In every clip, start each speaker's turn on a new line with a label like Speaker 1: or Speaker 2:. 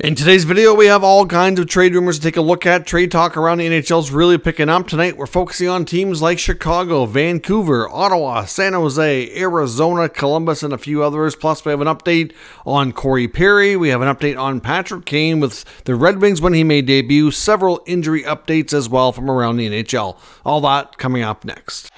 Speaker 1: In today's video, we have all kinds of trade rumors to take a look at. Trade talk around the NHL is really picking up tonight. We're focusing on teams like Chicago, Vancouver, Ottawa, San Jose, Arizona, Columbus, and a few others. Plus, we have an update on Corey Perry. We have an update on Patrick Kane with the Red Wings when he made debut. Several injury updates as well from around the NHL. All that coming up next.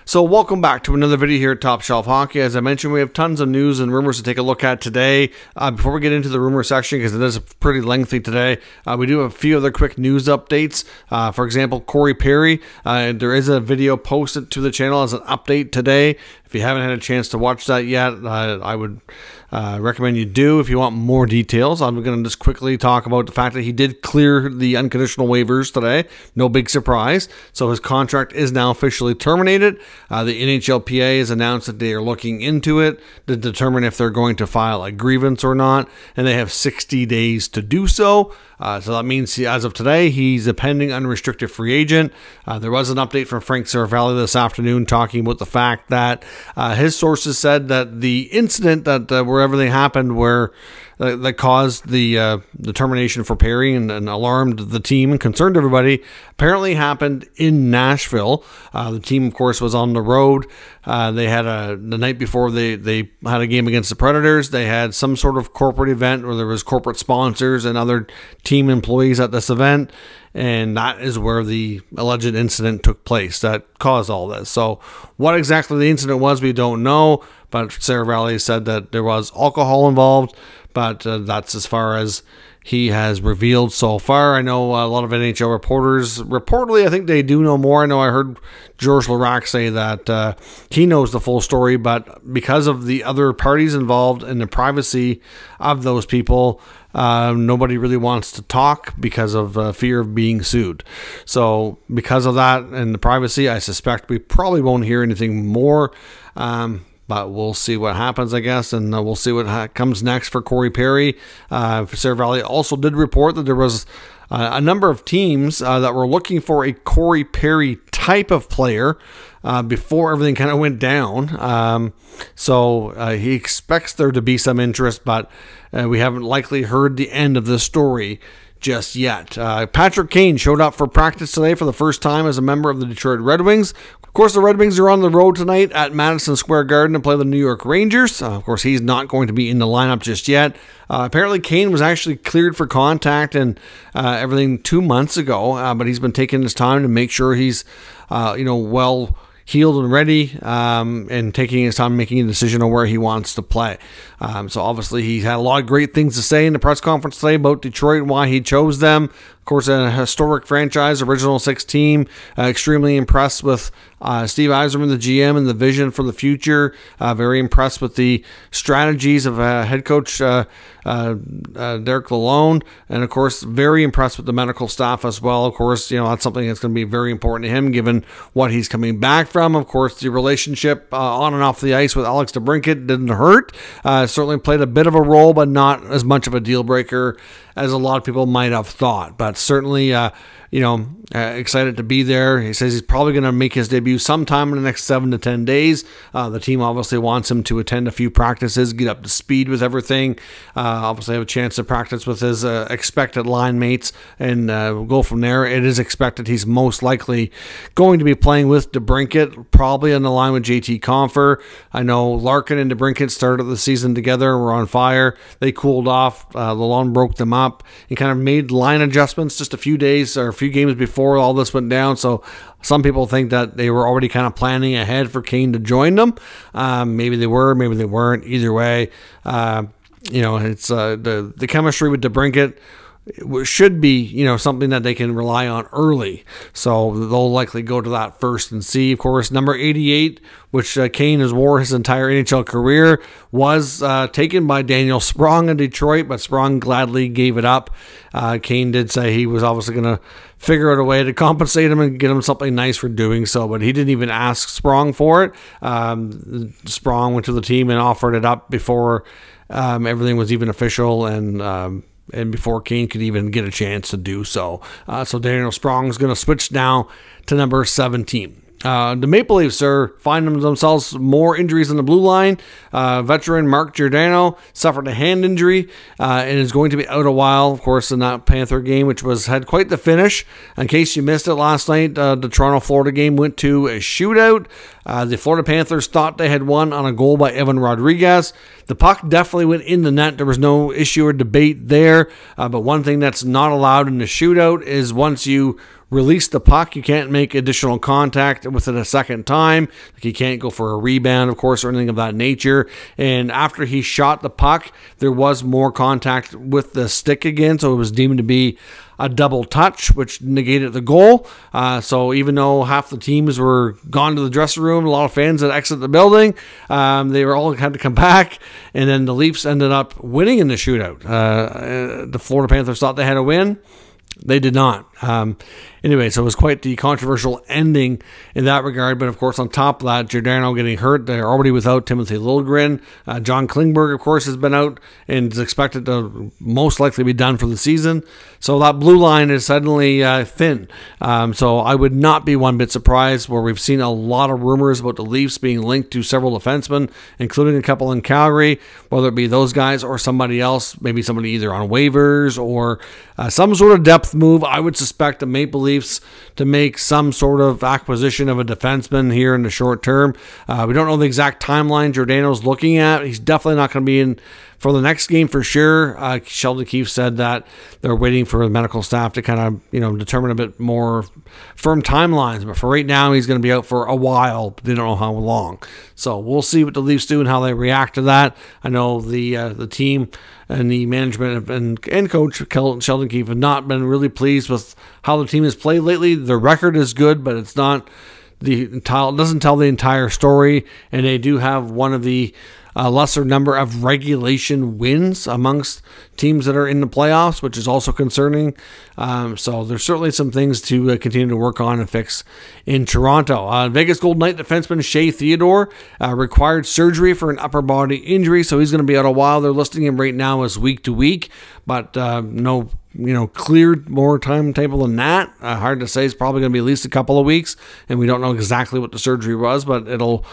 Speaker 1: So welcome back to another video here at Top Shelf Hockey. As I mentioned, we have tons of news and rumors to take a look at today. Before we get into the rumor section, because it is pretty lengthy today, we do have a few other quick news updates. For example, Corey Perry. There is a video posted to the channel as an update today. If you haven't had a chance to watch that yet, I would recommend you do if you want more details. I'm going to just quickly talk about the fact that he did clear the unconditional waivers today. No big surprise. So his contract is now officially terminated. The NHLPA has announced that they are looking into it to determine if they're going to file a grievance or not, and they have 60 days to do so. So that means as of today, he's a pending unrestricted free agent. There was an update from Frank Saravalli this afternoon talking about the fact that his sources said that the incident that where everything happened, where that caused the termination for Perry and alarmed the team and concerned everybody, apparently happened in Nashville. The team, of course, was on the road. They had the night before they had a game against the Predators. They had some sort of corporate event where there was corporate sponsors and other team employees at this event, and that is where the alleged incident took place that caused all this. So what exactly the incident was, we don't know, but Saravalli said that there was alcohol involved, but that's as far as he has revealed so far. I know a lot of NHL reporters, reportedly, I think they do know more. I know I heard George Larac say that he knows the full story, but because of the other parties involved and the privacy of those people, nobody really wants to talk because of fear of being sued. So because of that and the privacy, I suspect we probably won't hear anything more. But we'll see what happens, I guess, and we'll see what comes next for Corey Perry. Saravalli also did report that there was a number of teams that were looking for a Corey Perry type of player before everything kind of went down. So he expects there to be some interest, but we haven't likely heard the end of the story just yet. Patrick Kane showed up for practice today for the first time as a member of the Detroit Red Wings. Of course, the Red Wings are on the road tonight at Madison Square Garden to play the New York Rangers. Of course, he's not going to be in the lineup just yet. Apparently, Kane was actually cleared for contact and everything 2 months ago, but he's been taking his time to make sure he's, well healed and ready, and taking his time making a decision on where he wants to play. So obviously he had a lot of great things to say in the press conference today about Detroit and why he chose them. Of course, a historic franchise, original six team, extremely impressed with Steve Yzerman, the GM, and the vision for the future. Very impressed with the strategies of head coach Derek Lalonde, and of course, very impressed with the medical staff as well. Of course, that's something that's going to be very important to him, given what he's coming back from. Of course, the relationship on and off the ice with Alex DeBrincat didn't hurt. Certainly played a bit of a role, but not as much of a deal breaker as a lot of people might have thought. But certainly, excited to be there. He says he's probably going to make his debut sometime in the next 7 to 10 days. The team obviously wants him to attend a few practices, get up to speed with everything. Obviously have a chance to practice with his expected line mates and go from there. It is expected he's most likely going to be playing with DeBrincat, probably on the line with JT Compher. I know Larkin and DeBrincat started the season together, were on fire. They cooled off. Lalonde broke them up and kind of made line adjustments just a few days or a few games before all this went down. So some people think that they were already kind of planning ahead for Kane to join them. Maybe they were, maybe they weren't. Either way, it's the chemistry with DeBrincat should be, something that they can rely on early. So they'll likely go to that first and see. Of course, number 88, which Kane has wore his entire NHL career, was taken by Daniel Sprong in Detroit, but Sprong gladly gave it up. Kane did say he was obviously going to figure out a way to compensate him and get him something nice for doing so, but he didn't even ask Sprong for it. Sprong went to the team and offered it up before everything was even official, and before Kane could even get a chance to do so. So Daniel Sprong is going to switch now to number 17. The Maple Leafs are finding themselves more injuries on the blue line. Veteran Mark Giordano suffered a hand injury and is going to be out a while, of course, in that Panther game, which had quite the finish. In case you missed it last night, the Toronto-Florida game went to a shootout. The Florida Panthers thought they had won on a goal by Evan Rodriguez. The puck definitely went in the net. There was no issue or debate there. But one thing that's not allowed in the shootout is once you release the puck, you can't make additional contact with it a second time. Like you can't go for a rebound, of course, or anything of that nature. And after he shot the puck, there was more contact with the stick again, so it was deemed to be a double touch, which negated the goal. So even though half the teams were gone to the dressing room, a lot of fans that exited the building, they were all had to come back, and then the Leafs ended up winning in the shootout. The Florida Panthers thought they had a win. They did not. Anyway, so it was quite the controversial ending in that regard. But, of course, on top of that, Giordano getting hurt. They're already without Timothy Liljegren. John Klingberg, of course, has been out and is expected to most likely be done for the season. So that blue line is suddenly thin. So I would not be one bit surprised where we've seen a lot of rumors about the Leafs being linked to several defensemen, including a couple in Calgary, whether it be those guys or somebody else, maybe somebody either on waivers or some sort of depth move. I would suspect the Maple Leafs to make some sort of acquisition of a defenseman here in the short term. We don't know the exact timeline Giordano's looking at. He's definitely not going to be in for the next game for sure. Sheldon Keefe said that they're waiting for the medical staff to kind of, determine a bit more firm timelines. But for right now, he's going to be out for a while. They don't know how long. So we'll see what the Leafs do and how they react to that. I know the team and the management and coach Sheldon Keefe have not been really pleased with how the team has played lately. The record is good, but it's not it doesn't tell the entire story. And they do have one of the lesser number of regulation wins amongst teams that are in the playoffs, which is also concerning. So there's certainly some things to continue to work on and fix in Toronto. Vegas Golden Knight defenseman SJSTerritory Theodore required surgery for an upper body injury, so he's going to be out a while. They're listing him right now as week to week, but no cleared more timetable than that. Hard to say. It's probably going to be at least a couple of weeks, and we don't know exactly what the surgery was, but it'll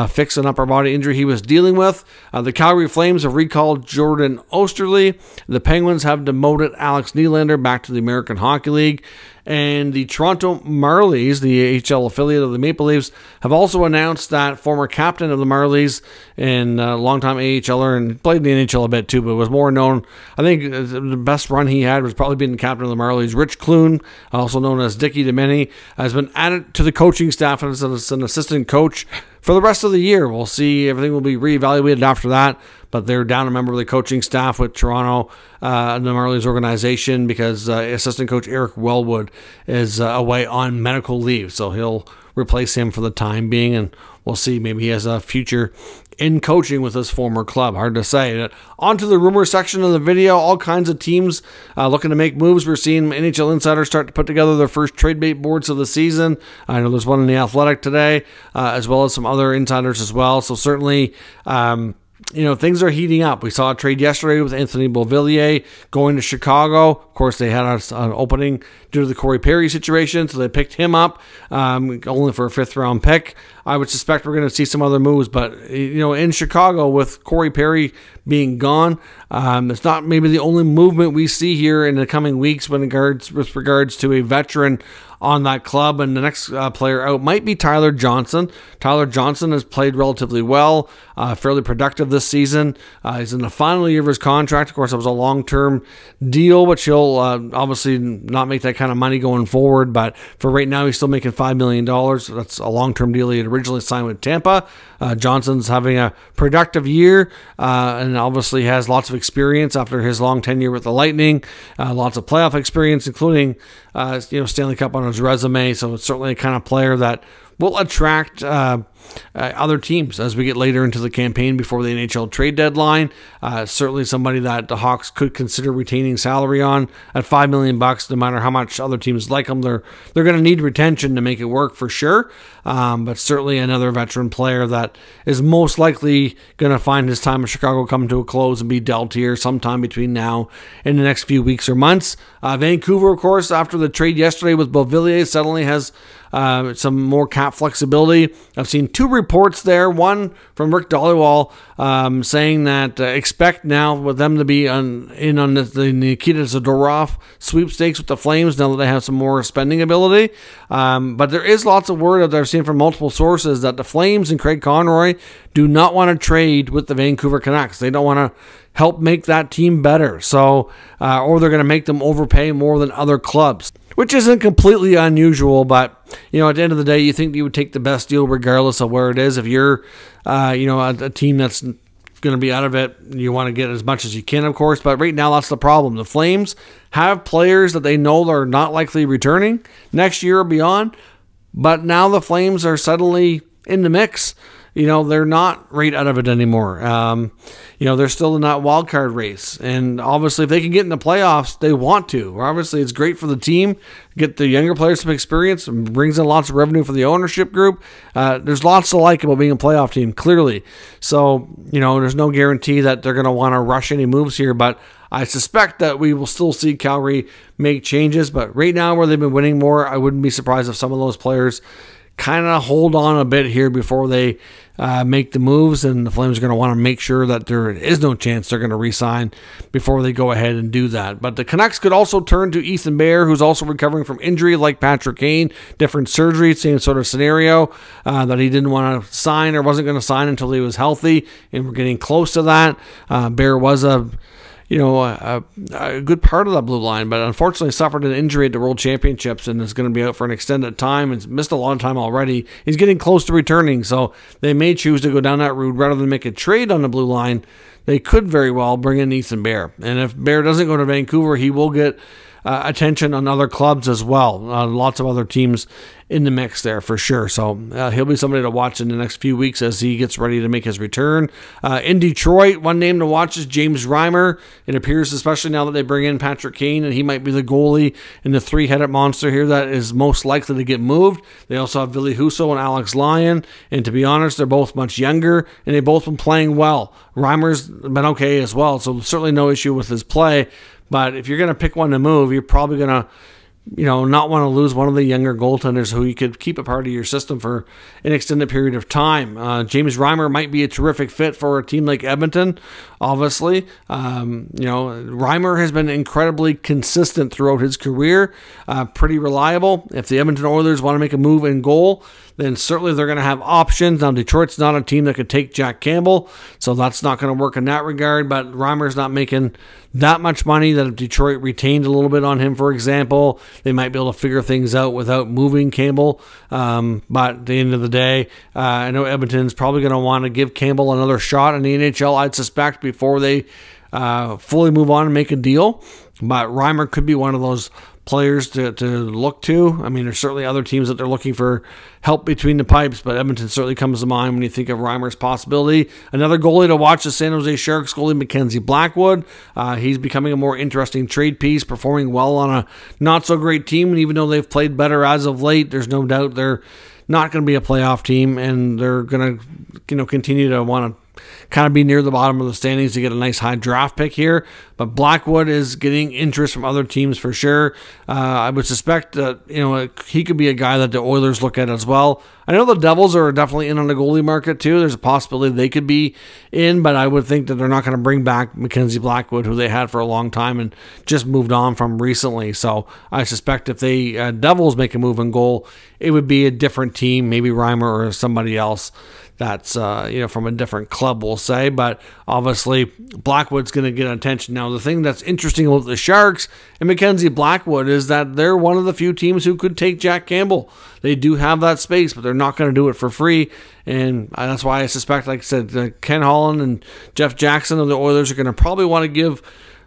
Speaker 1: fix an upper body injury he was dealing with. The Calgary Flames have recalled Jordan Osterley. The Penguins have demoted Alex Nylander back to the American Hockey League. And the Toronto Marlies, the AHL affiliate of the Maple Leafs, have also announced that former captain of the Marlies and longtime AHLer, and played in the NHL a bit too, but was more known, I think the best run he had was probably being the captain of the Marlies. Rich Clune, also known as Dickie DeMeni, has been added to the coaching staff as an assistant coach for the rest of the year. We'll see. Everything will be reevaluated after that, but they're down a member of the coaching staff with Toronto and the Marlies organization because assistant coach Eric Wellwood is away on medical leave, so he'll replace him for the time being, and we'll see. Maybe he has a future in coaching with his former club. Hard to say. On to the rumor section of the video. All kinds of teams looking to make moves. We're seeing NHL insiders start to put together their first trade bait boards of the season. I know there's one in the Athletic today, as well as some other insiders as well. So certainly, things are heating up. We saw a trade yesterday with Anthony Beauvillier going to Chicago. Of course, they had an opening due to the Corey Perry situation, so they picked him up only for a fifth-round pick. I would suspect we're going to see some other moves, but in Chicago with Corey Perry being gone, it's not maybe the only movement we see here in the coming weeks with regards to a veteran on that club. And the next player out might be Tyler Johnson. Tyler Johnson has played relatively well, fairly productive this season. He's in the final year of his contract. Of course, it was a long-term deal, which he'll obviously not make that kind of money going forward. But for right now, he's still making $5 million. That's a long-term deal he had originally signed with Tampa. Johnson's having a productive year and obviously has lots of experience after his long tenure with the Lightning. Lots of playoff experience, including Stanley Cup on his resume. So it's certainly a kind of player that will attract other teams as we get later into the campaign before the NHL trade deadline. Certainly somebody that the Hawks could consider retaining salary on at $5 million. No matter how much other teams like them, they're going to need retention to make it work for sure. But certainly another veteran player that is most likely going to find his time in Chicago come to a close and be dealt here sometime between now and the next few weeks or months. Vancouver, of course, after the trade yesterday with Beauvillier, suddenly has some more cap flexibility. I've seen two reports there. One from Rick Dollywall saying that expect now with them to be in on the Nikita Zadorov sweepstakes with the Flames now that they have some more spending ability. But there is lots of word that I've seen from multiple sources that the Flames and Craig Conroy do not want to trade with the Vancouver Canucks. They don't want to help make that team better. So, or they're going to make them overpay more than other clubs, which isn't completely unusual. But, you know, at the end of the day, you think you would take the best deal regardless of where it is. If you're, you know, a team that's going to be out of it, you want to get as much as you can, of course. But right now, that's the problem. The Flames have players that they know are not likely returning next year or beyond. But now the Flames are suddenly in the mix. You know, they're not right out of it anymore. You know, they're still in that wild card race. And obviously, if they can get in the playoffs, they want to. Obviously, it's great for the team, get the younger players some experience, and brings in lots of revenue for the ownership group. There's lots to like about being a playoff team, clearly. So, you know, there's no guarantee that they're going to want to rush any moves here. But I suspect that we will still see Calgary make changes. But right now, where they've been winning more, I wouldn't be surprised if some of those players kind of hold on a bit here before they make the moves, and the Flames are going to want to make sure that there is no chance they're going to re-sign before they go ahead and do that. But the Canucks could also turn to Ethan Bear, who's also recovering from injury like Patrick Kane, different surgery, same sort of scenario, that he didn't want to sign or wasn't going to sign until he was healthy, and we're getting close to that. Bear was a good part of that blue line, but unfortunately suffered an injury at the World Championships and is going to be out for an extended time and missed a long time already. He's getting close to returning, so they may choose to go down that route rather than make a trade on the blue line. They could very well bring in Ethan Bear, and if Bear doesn't go to Vancouver, he will get attention on other clubs as well. Lots of other teams in the mix there for sure. So he'll be somebody to watch in the next few weeks as he gets ready to make his return. In Detroit, one name to watch is James Reimer. It appears, especially now that they bring in Patrick Kane, and he might be the goalie in the three-headed monster here that is most likely to get moved. They also have Ville Husso and Alex Lyon, and to be honest, they're both much younger, and they've both been playing well. Reimer's been okay as well, so certainly no issue with his play. But if you're going to pick one to move, you're probably going to, you know, not want to lose one of the younger goaltenders who you could keep a part of your system for an extended period of time. James Reimer might be a terrific fit for a team like Edmonton, obviously. You know, Reimer has been incredibly consistent throughout his career, pretty reliable. If the Edmonton Oilers want to make a move in goal, then certainly they're going to have options. Now, Detroit's not a team that could take Jack Campbell, so that's not going to work in that regard, but Reimer's not making that much money that if Detroit retained a little bit on him, for example, they might be able to figure things out without moving Campbell. But at the end of the day, I know Edmonton's probably going to want to give Campbell another shot in the NHL, I'd suspect, before they fully move on and make a deal. But Reimer could be one of those players to look to. I mean, there's certainly other teams that they're looking for help between the pipes, but Edmonton certainly comes to mind when you think of Reimer's possibility. Another goalie to watch is San Jose Sharks goalie Mackenzie Blackwood. He's becoming a more interesting trade piece, performing well on a not-so-great team, and even though they've played better as of late, there's no doubt they're not going to be a playoff team, and they're going to, you know, continue to want to kind of be near the bottom of the standings to get a nice high draft pick here. But Blackwood is getting interest from other teams for sure. I would suspect that, you know, he could be a guy that the Oilers look at as well. I know the Devils are definitely in on the goalie market too. There's a possibility they could be in, but I would think that they're not going to bring back Mackenzie Blackwood, who they had for a long time and just moved on from recently. So I suspect if they Devils make a move in goal, it would be a different team, maybe Reimer or somebody else that's you know, from a different club, we'll say. But obviously Blackwood's going to get attention. Now, the thing that's interesting about the Sharks and Mackenzie Blackwood is that they're one of the few teams who could take Jack Campbell. They do have that space, but they're not going to do it for free. And that's why I suspect, like I said, Ken Holland and Jeff Jackson of the Oilers are going to probably want to give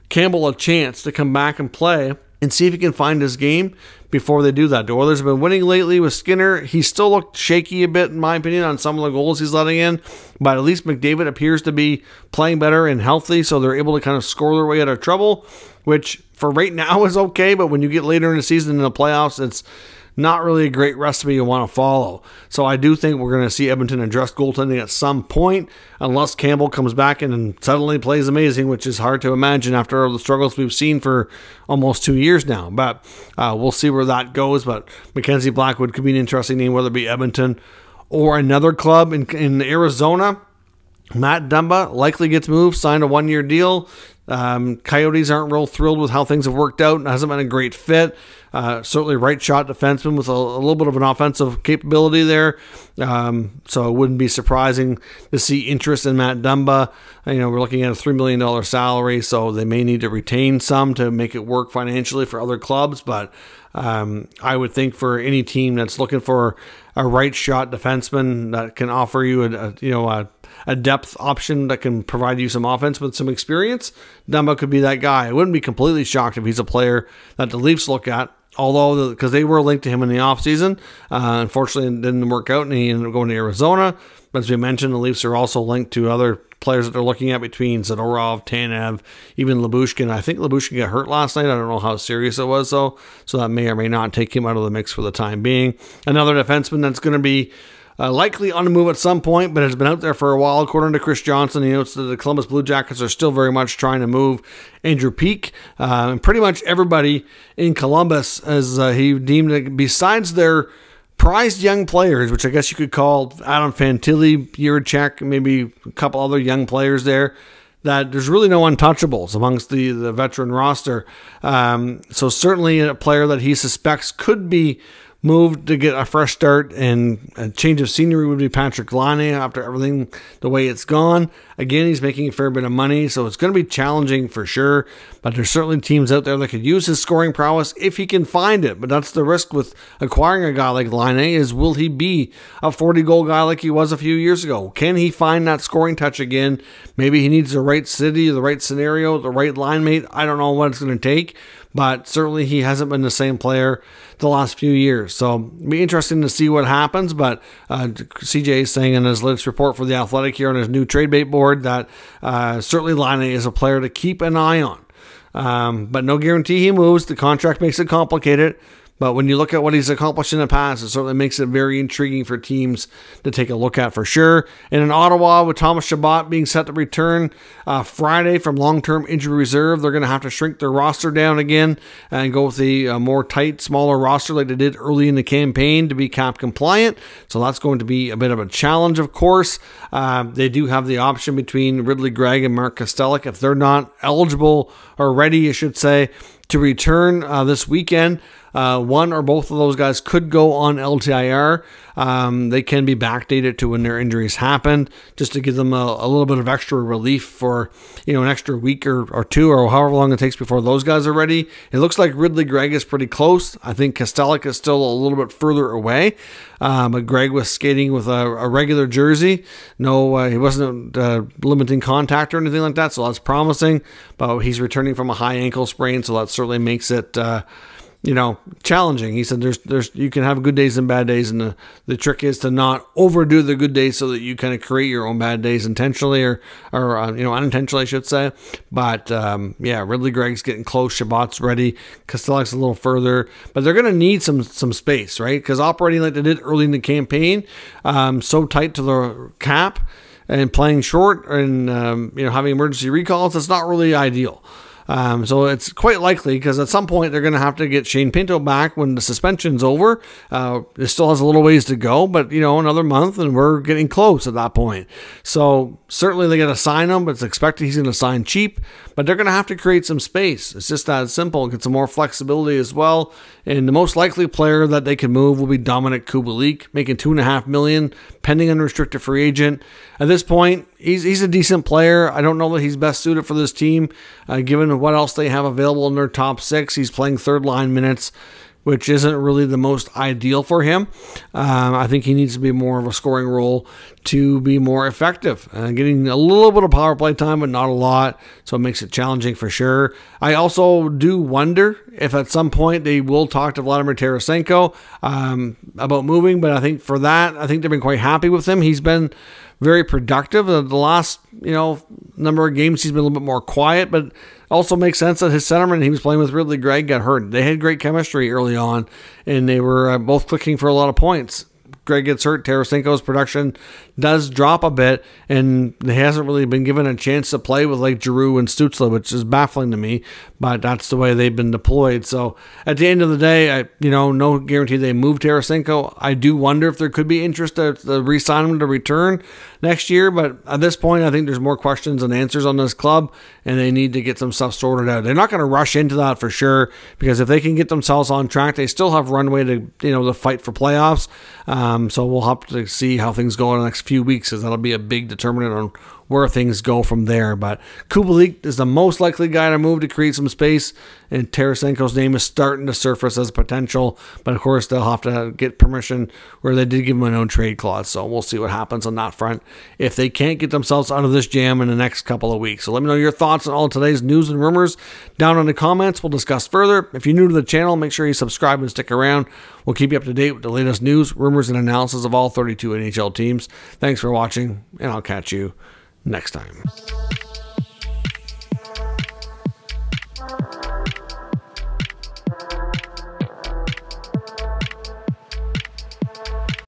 Speaker 1: Campbell a chance to come back and play and see if he can find his game before they do that. The Oilers have been winning lately with Skinner. He still looked shaky a bit, in my opinion, on some of the goals he's letting in, but at least McDavid appears to be playing better and healthy, so they're able to kind of score their way out of trouble, which for right now is okay, but when you get later in the season in the playoffs, it's not really a great recipe you want to follow. So I do think we're going to see Edmonton address goaltending at some point, unless Campbell comes back and suddenly plays amazing, which is hard to imagine after all the struggles we've seen for almost 2 years now. But we'll see where that goes. But Mackenzie Blackwood could be an interesting name, whether it be Edmonton or another club in Arizona. Matt Dumba likely gets moved, signed a 1-year deal. Coyotes aren't real thrilled with how things have worked out. It hasn't been a great fit. Certainly right shot defenseman with a little bit of an offensive capability there. So it wouldn't be surprising to see interest in Matt Dumba. We're looking at a $3 million salary, so they may need to retain some to make it work financially for other clubs. But I would think for any team that's looking for a right shot defenseman that can offer you a depth option that can provide you some offense with some experience, Dumba could be that guy. I wouldn't be completely shocked if he's a player that the Leafs look at, although because they were linked to him in the offseason. Unfortunately, it didn't work out, and he ended up going to Arizona. But as we mentioned, the Leafs are also linked to other players that they're looking at between Zadorov, Tanev, even Lyubushkin. I think Lyubushkin got hurt last night. I don't know how serious it was, though, so that may or may not take him out of the mix for the time being. Another defenseman that's going to be likely on the move at some point, but has been out there for a while. According to Chris Johnson, he notes that the Columbus Blue Jackets are still very much trying to move Andrew Peeke. And pretty much everybody in Columbus, as he deemed it, besides their prized young players, which I guess you could call Adam Fantilli, Jiricek, maybe a couple other young players there, that there's really no untouchables amongst the veteran roster. So certainly a player that he suspects could be moved to get a fresh start and a change of scenery would be Patrick Laine after everything the way it's gone. Again, he's making a fair bit of money, so it's going to be challenging for sure, but there's certainly teams out there that could use his scoring prowess if he can find it. But that's the risk with acquiring a guy like Laine, is will he be a 40-goal guy like he was a few years ago? Can he find that scoring touch again? Maybe he needs the right city, the right scenario, the right line mate. I don't know what it's going to take, but certainly he hasn't been the same player the last few years. So it'll be interesting to see what happens, but CJ is saying in his latest report for The Athletic here on his new trade bait board that certainly Laine is a player to keep an eye on. But no guarantee he moves. The contract makes it complicated. But when you look at what he's accomplished in the past, it certainly makes it very intriguing for teams to take a look at for sure. And in Ottawa, with Thomas Chabot being set to return Friday from long-term injury reserve, they're going to have to shrink their roster down again and go with a more tight, smaller roster like they did early in the campaign to be cap compliant. So that's going to be a bit of a challenge, of course. They do have the option between Ridley Gregg and Mark Kastelic. If they're not eligible or ready, I should say, to return this weekend, one or both of those guys could go on LTIR. They can be backdated to when their injuries happened, just to give them a little bit of extra relief for an extra week or two, or however long it takes before those guys are ready. It looks like Ridley Gregg is pretty close. I think Kastelic is still a little bit further away, but Gregg was skating with a regular jersey. No, he wasn't limiting contact or anything like that, so that's promising. But he's returning from a high ankle sprain, so that certainly makes it challenging. He said there's you can have good days and bad days, and the trick is to not overdo the good days so that you kind of create your own bad days intentionally or unintentionally, I should say. But Ridley Gregg's getting close. Chabot's ready. Kastelic's a little further, but they're going to need some space, right? Because operating like they did early in the campaign, so tight to the cap and playing short and having emergency recalls, that's not really ideal. So it's quite likely, because at some point they're going to have to get Shane Pinto back when the suspension's over. It still has a little ways to go, but another month and we're getting close at that point. So certainly they got to sign him, but it's expected he's going to sign cheap. But they're going to have to create some space. It's just that simple. Get some more flexibility as well. And the most likely player that they can move will be Dominic Kubalik, making $2.5 million, pending unrestricted free agent. At this point, he's a decent player. I don't know that he's best suited for this team, given what else they have available in their top six. He's playing third line minutes, which isn't really the most ideal for him. I think he needs to be more of a scoring role to be more effective. Getting a little bit of power play time, but not a lot, so it makes it challenging for sure. I also do wonder if at some point they will talk to Vladimir Tarasenko about moving, but I think for that, I think they've been quite happy with him. He's been very productive. The last, number of games he's been a little bit more quiet, but also makes sense that his centerman he was playing with, Ridley Gregg, got hurt. They had great chemistry early on, and they were both clicking for a lot of points. Gregg gets hurt, Tarasenko's production does drop a bit, and he hasn't really been given a chance to play with like Giroux and Stützle, which is baffling to me, but that's the way they've been deployed. So at the end of the day, no guarantee they move Tarasenko. I do wonder if there could be interest to re-sign him to return next year, but at this point, I think there's more questions than answers on this club, and they need to get some stuff sorted out. They're not going to rush into that for sure, because if they can get themselves on track, they still have runway to fight for playoffs. So we'll have to see how things go in the next few weeks, because that'll be a big determinant on where things go from there. But Kubalik is the most likely guy to move to create some space, and Tarasenko's name is starting to surface as potential, but of course they'll have to get permission, where they did give him a no trade clause, so we'll see what happens on that front if they can't get themselves out of this jam in the next couple of weeks. So let me know your thoughts on all today's news and rumors down in the comments. We'll discuss further. If you're new to the channel, make sure you subscribe and stick around. We'll keep you up to date with the latest news, rumors, and analysis of all 32 NHL teams. Thanks for watching, and I'll catch you next time.